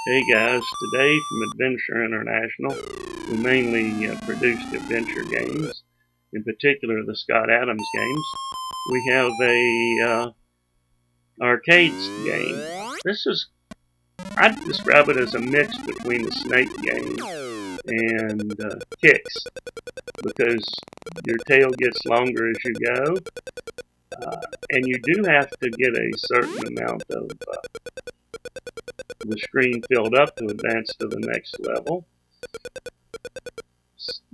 Hey guys, today from Adventure International, we mainly produced adventure games, in particular the Scott Adams games. We have a arcades game. I'd describe it as a mix between the Snake game and Qix, because your tail gets longer as you go, and you do have to get a certain amount of the screen filled up to advance to the next level.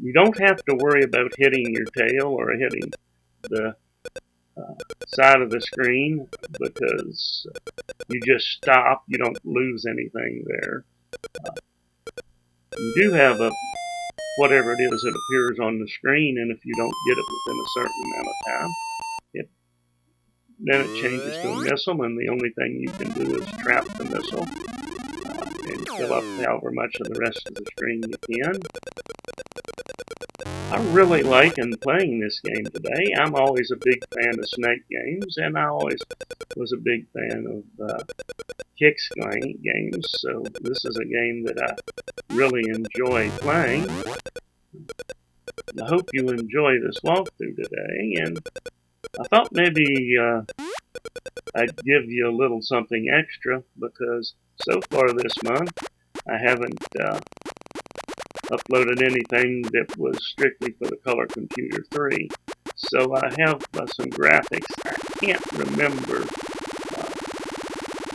You don't have to worry about hitting your tail or hitting the side of the screen, because you just stop. You don't lose anything there. You do have whatever it is that appears on the screen, and if you don't get it within a certain amount of time, then it changes to a missile, and the only thing you can do is trap the missile and fill up however much of the rest of the screen you can. I really like playing this game today. I'm always a big fan of Snake games, and I always was a big fan of Qix games, so this is a game that I really enjoy playing. I hope you enjoy this walkthrough today, and I thought maybe I'd give you a little something extra, because so far this month I haven't uploaded anything that was strictly for the Color Computer 3. So I have some graphics. I can't remember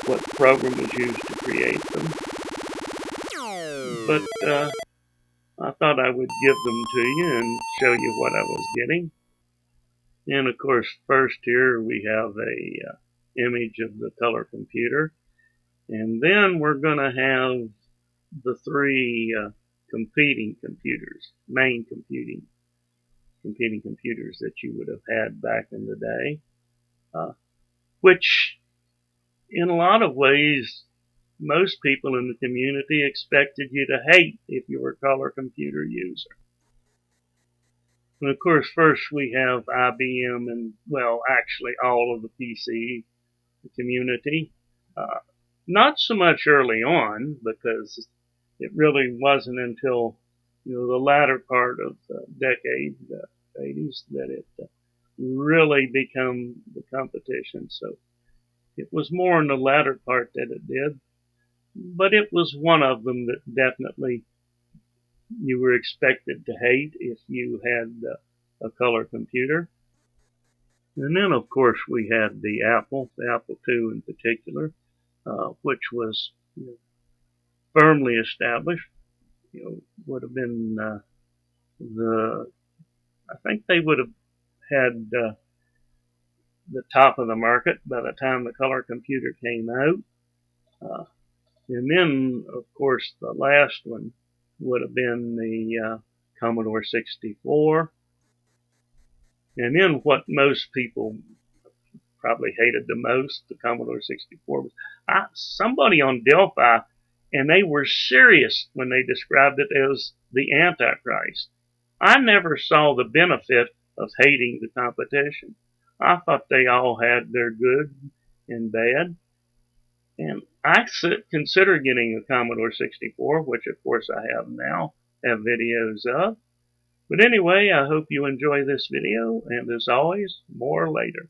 what program was used to create them, but I thought I would give them to you and show you what I was getting. And of course, first here we have a image of the Color Computer, and then we're going to have the three competing computers, main competing computers that you would have had back in the day, which in a lot of ways most people in the community expected you to hate if you were a color computer user. And of course, first we have IBM and, well, actually all of the PC community. Not so much early on, because it really wasn't until the latter part of the decade, the 80s, that it really became the competition. So it was more in the latter part that it did, but it was one of them that definitely you were expected to hate if you had a color computer. And then, of course, we had the Apple II in particular, which was firmly established. Would have been I think they would have had the top of the market by the time the color computer came out. And then, of course, the last one would have been the Commodore 64. And then what most people probably hated the most, the Commodore 64, was somebody on Delphi, and they were serious when they described it as the Antichrist. I never saw the benefit of hating the competition. I thought they all had their good and bad. And I consider getting a Commodore 64, which of course I have now, have videos of. But anyway, I hope you enjoy this video, and as always, more later.